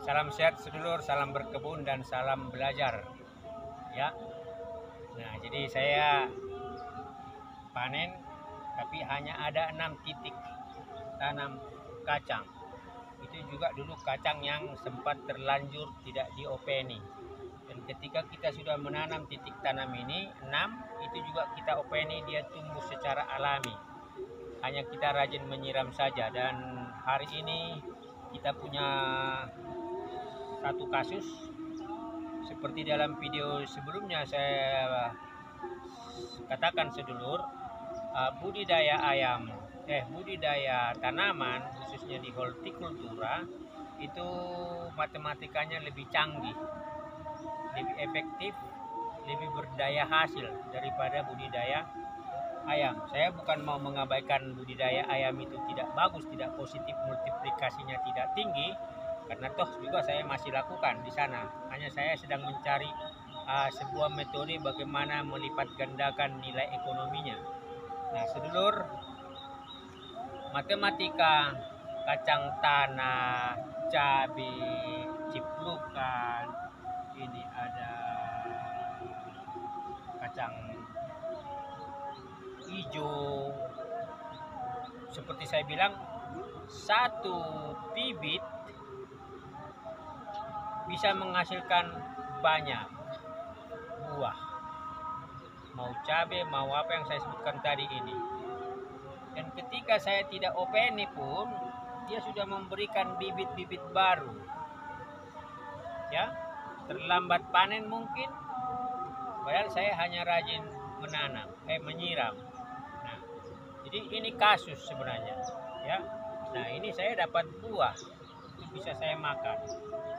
Salam sehat sedulur, salam berkebun dan salam belajar. Ya. Nah, jadi saya panen tapi hanya ada 6 titik tanam kacang. Itu juga dulu kacang yang sempat terlanjur tidak diopeni. Dan ketika kita sudah menanam titik tanam ini 6, itu juga kita openi, dia tumbuh secara alami. Hanya kita rajin menyiram saja. Dan hari ini kita punya satu kasus seperti dalam video sebelumnya saya katakan sedulur, budidaya budidaya tanaman khususnya di hortikultura itu matematikanya lebih canggih, lebih efektif, lebih berdaya hasil daripada budidaya ayam. Saya bukan mau mengabaikan budidaya ayam itu tidak bagus, tidak positif, multiplikasinya tidak tinggi, karena toh juga saya masih lakukan di sana. Hanya saya sedang mencari sebuah metode bagaimana melipat gandakan nilai ekonominya. Nah, sedulur, matematika kacang tanah, cabai, ciplukan, ini ada kacang hijau. Seperti saya bilang, satu bibit bisa menghasilkan banyak buah, mau cabai, mau apa yang saya sebutkan tadi ini. Dan ketika saya tidak openi pun, dia sudah memberikan bibit-bibit baru. Ya, terlambat panen mungkin, padahal saya hanya rajin menanam, menyiram. Nah, jadi ini kasus sebenarnya. Ya, nah ini saya dapat buah, itu bisa saya makan.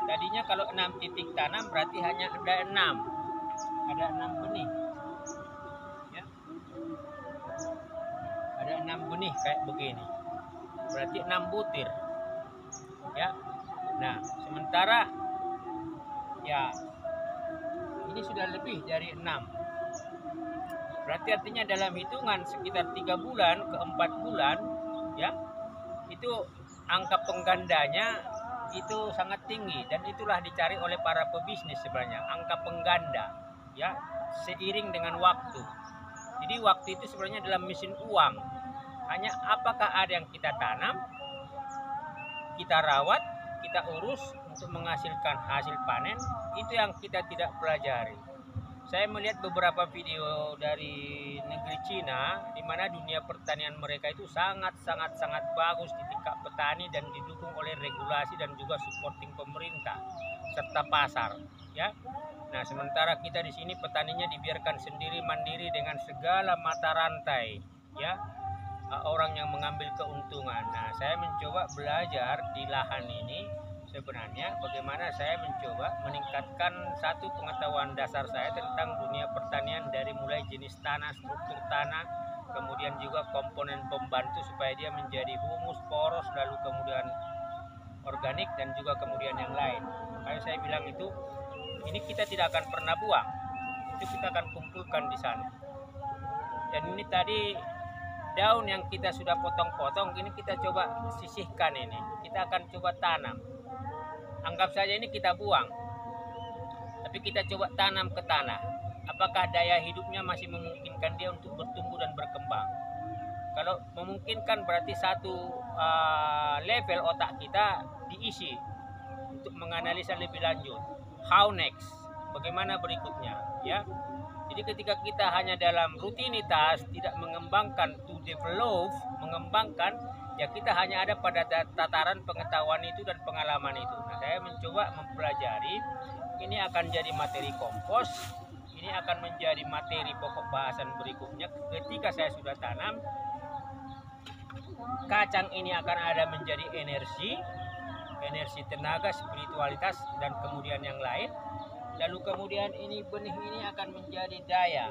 Tadinya kalau 6 titik tanam berarti hanya ada 6 benih. Ya. Ada 6 benih kayak begini. Berarti 6 butir. Ya. Nah, sementara ya ini sudah lebih dari 6. Berarti artinya dalam hitungan sekitar 3 bulan ke 4 bulan, ya, itu angka penggandanya itu sangat tinggi, dan itulah dicari oleh para pebisnis sebenarnya, angka pengganda, ya, seiring dengan waktu. Jadi waktu itu sebenarnya dalam mesin uang. Hanya apakah ada yang kita tanam, kita rawat, kita urus untuk menghasilkan hasil panen, itu yang kita tidak pelajari. Saya melihat beberapa video dari negeri Cina, di mana dunia pertanian mereka itu sangat bagus di tingkat petani dan didukung oleh regulasi dan juga supporting pemerintah serta pasar. Ya, nah sementara kita di sini petaninya dibiarkan sendiri mandiri dengan segala mata rantai. Ya, orang yang mengambil keuntungan. Nah, saya mencoba belajar di lahan ini. Sebenarnya bagaimana saya mencoba meningkatkan satu pengetahuan dasar saya tentang dunia pertanian, dari mulai jenis tanah, struktur tanah, kemudian juga komponen pembantu supaya dia menjadi humus, poros, lalu kemudian organik, dan juga kemudian yang lain. Makanya saya bilang itu, ini kita tidak akan pernah buang, itu kita akan kumpulkan di sana. Dan ini tadi daun yang kita sudah potong-potong, ini kita coba sisihkan, ini kita akan coba tanam. Anggap saja ini kita buang, tapi kita coba tanam ke tanah. Apakah daya hidupnya masih memungkinkan dia untuk bertumbuh dan berkembang? Kalau memungkinkan berarti satu level otak kita diisi untuk menganalisa lebih lanjut. How next? Bagaimana berikutnya? Ya. Jadi ketika kita hanya dalam rutinitas, tidak mengembangkan, to develop, mengembangkan, ya kita hanya ada pada tataran pengetahuan itu dan pengalaman itu. Nah, saya mencoba mempelajari, ini akan jadi materi kompos, ini akan menjadi materi pokok bahasan berikutnya. Ketika saya sudah tanam, kacang ini akan ada menjadi energi tenaga, spiritualitas, dan kemudian yang lain. Lalu kemudian ini benih ini akan menjadi daya,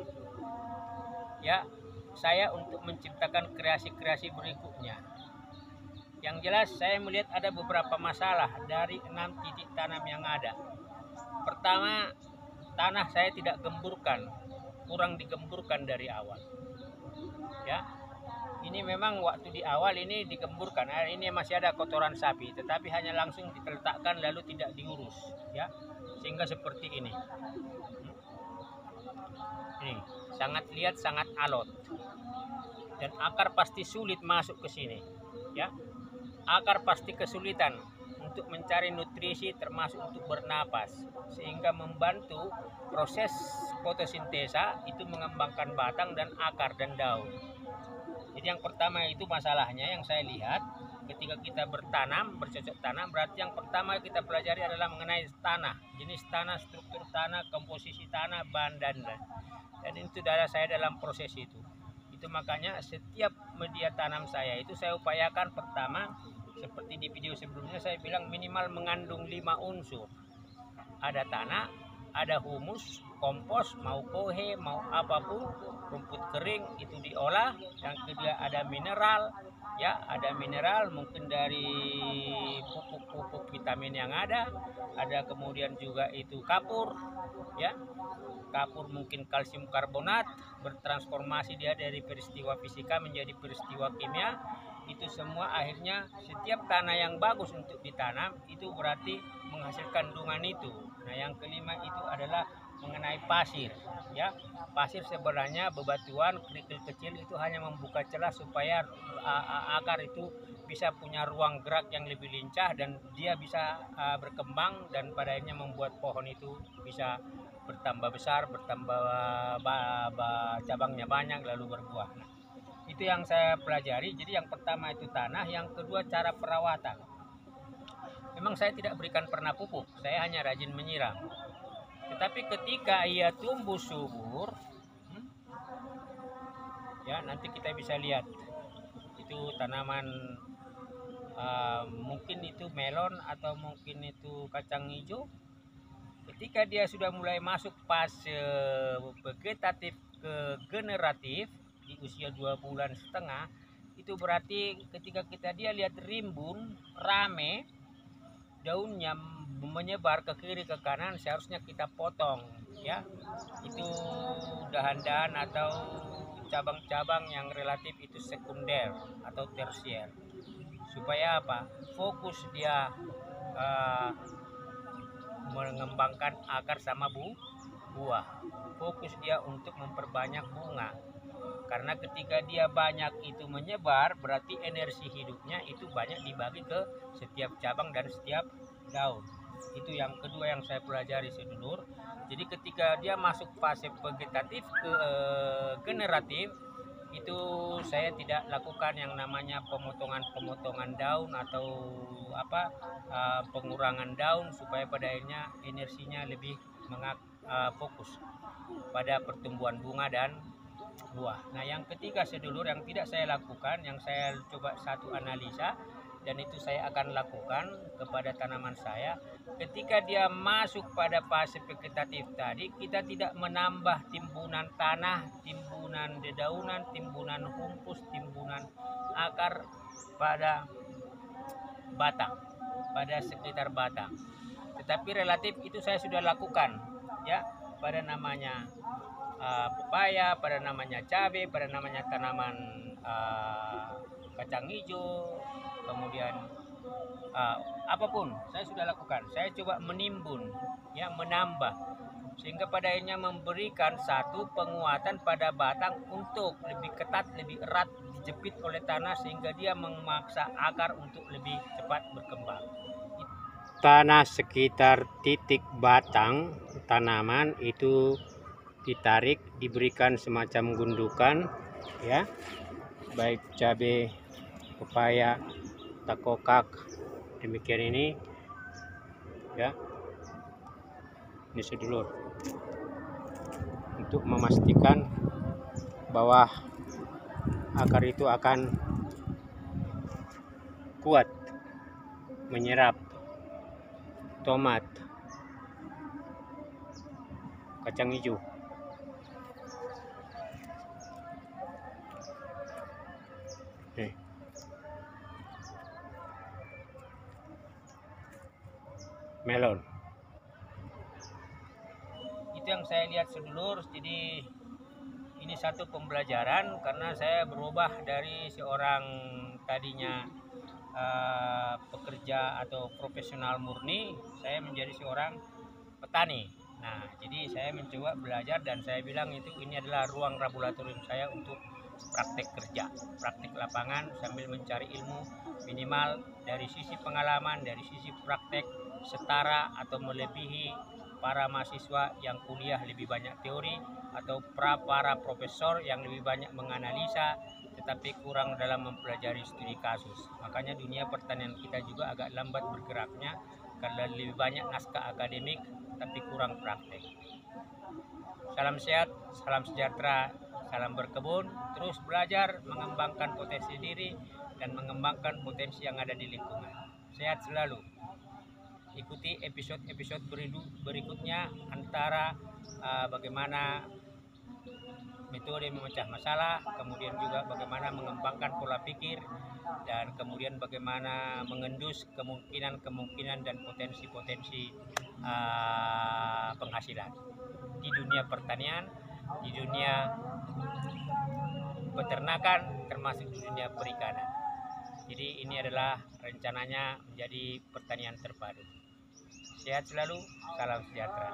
ya, saya untuk menciptakan kreasi-kreasi berikutnya. Yang jelas saya melihat ada beberapa masalah dari 6 titik tanam yang ada. Pertama, tanah saya tidak gemburkan, kurang digemburkan dari awal. Ya, ini memang waktu di awal ini digemburkan, ini masih ada kotoran sapi, tetapi hanya langsung diletakkan lalu tidak diurus, ya, sehingga seperti ini. Ini sangat alot, dan akar pasti sulit masuk ke sini, ya. Akar pasti kesulitan untuk mencari nutrisi termasuk untuk bernapas, sehingga membantu proses fotosintesa itu mengembangkan batang dan akar dan daun. Jadi yang pertama itu masalahnya yang saya lihat ketika kita bercocok tanam, berarti yang pertama kita pelajari adalah mengenai tanah, jenis tanah, struktur tanah, komposisi tanah, bahan dan itu saya dalam proses itu. Itu makanya setiap media tanam saya itu saya upayakan pertama, seperti di video sebelumnya saya bilang, minimal mengandung 5 unsur. Ada tanah, ada humus, kompos, mau kohe, mau apapun, rumput kering itu diolah. Yang kedua ada mineral, ya, ada mineral mungkin dari pupuk-pupuk vitamin yang ada kemudian juga itu kapur, ya. Kapur mungkin kalsium karbonat, bertransformasi dia dari peristiwa fisika menjadi peristiwa kimia. Itu semua akhirnya setiap tanah yang bagus untuk ditanam itu berarti menghasilkan kandungan itu. Nah, yang kelima itu adalah mengenai pasir, ya. Pasir sebenarnya bebatuan kerikil kecil itu hanya membuka celah supaya akar itu bisa punya ruang gerak yang lebih lincah dan dia bisa berkembang, dan pada akhirnya membuat pohon itu bisa bertambah besar, bertambah cabangnya banyak, lalu berbuah. Nah, itu yang saya pelajari. Jadi yang pertama itu tanah, yang kedua cara perawatan. Memang saya tidak berikan pernah pupuk, saya hanya rajin menyiram. Tetapi ketika ia tumbuh subur, ya, nanti kita bisa lihat itu tanaman mungkin itu melon atau mungkin itu kacang hijau. Ketika dia sudah mulai masuk fase vegetatif ke generatif di usia 2,5 bulan, itu berarti ketika dia lihat rimbun rame, daunnya menyebar ke kiri ke kanan, seharusnya kita potong, ya. Itu dahan-dahan atau cabang-cabang yang relatif itu sekunder atau tersier, supaya apa? Fokus dia mengembangkan akar sama buah. Fokus dia untuk memperbanyak bunga. Karena ketika dia banyak itu menyebar, berarti energi hidupnya itu banyak dibagi ke setiap cabang dan setiap daun. Itu yang kedua yang saya pelajari, sedulur. Jadi ketika dia masuk fase vegetatif ke generatif, itu saya tidak lakukan yang namanya pemotongan daun atau pengurangan daun, supaya pada akhirnya energinya lebih fokus pada pertumbuhan bunga dan buah. Nah, yang ketiga, sedulur, yang tidak saya lakukan, yang saya coba satu analisa, dan itu saya akan lakukan kepada tanaman saya. Ketika dia masuk pada fase vegetatif tadi, kita tidak menambah timbunan tanah, timbunan dedaunan, timbunan humus, timbunan akar pada batang, pada sekitar batang. Tetapi relatif itu saya sudah lakukan, ya, pada namanya pepaya, pada namanya cabai, pada namanya tanaman kacang hijau, kemudian apapun saya sudah lakukan. Saya coba menimbun, ya, menambah, sehingga pada akhirnya memberikan satu penguatan pada batang untuk lebih ketat, lebih erat dijepit oleh tanah, sehingga dia memaksa akar untuk lebih cepat berkembang. Tanah sekitar titik batang tanaman itu ditarik, diberikan semacam gundukan, ya, baik cabai, pepaya, takokak, demikian ini, ya. Ini sedulur, untuk memastikan bahwa akar itu akan kuat menyerap tomat, kacang hijau. Melon. Itu yang saya lihat, sedulur. Jadi ini ini satu pembelajaran karena saya berubah dari seorang tadinya pekerja atau profesional murni, saya menjadi seorang petani. Nah, jadi saya mencoba belajar dan saya bilang ini adalah ruang laboratorium saya untuk praktek kerja, praktek lapangan sambil mencari ilmu minimal dari sisi pengalaman, dari sisi praktek setara atau melebihi para mahasiswa yang kuliah lebih banyak teori atau para profesor yang lebih banyak menganalisa tetapi kurang dalam mempelajari studi kasus. Makanya dunia pertanian kita juga agak lambat bergeraknya karena lebih banyak naskah akademik tapi kurang praktek. Salam sehat, salam sejahtera, salam berkebun, terus belajar mengembangkan potensi diri dan mengembangkan potensi yang ada di lingkungan. Sehat selalu. Ikuti episode-episode berikutnya antara bagaimana metode memecah masalah, kemudian juga bagaimana mengembangkan pola pikir, dan kemudian bagaimana mengendus kemungkinan dan potensi-potensi penghasilan di dunia pertanian, di dunia peternakan, termasuk di dunia perikanan. Jadi ini adalah rencananya menjadi pertanian terpadu. Sehat selalu, salam sejahtera.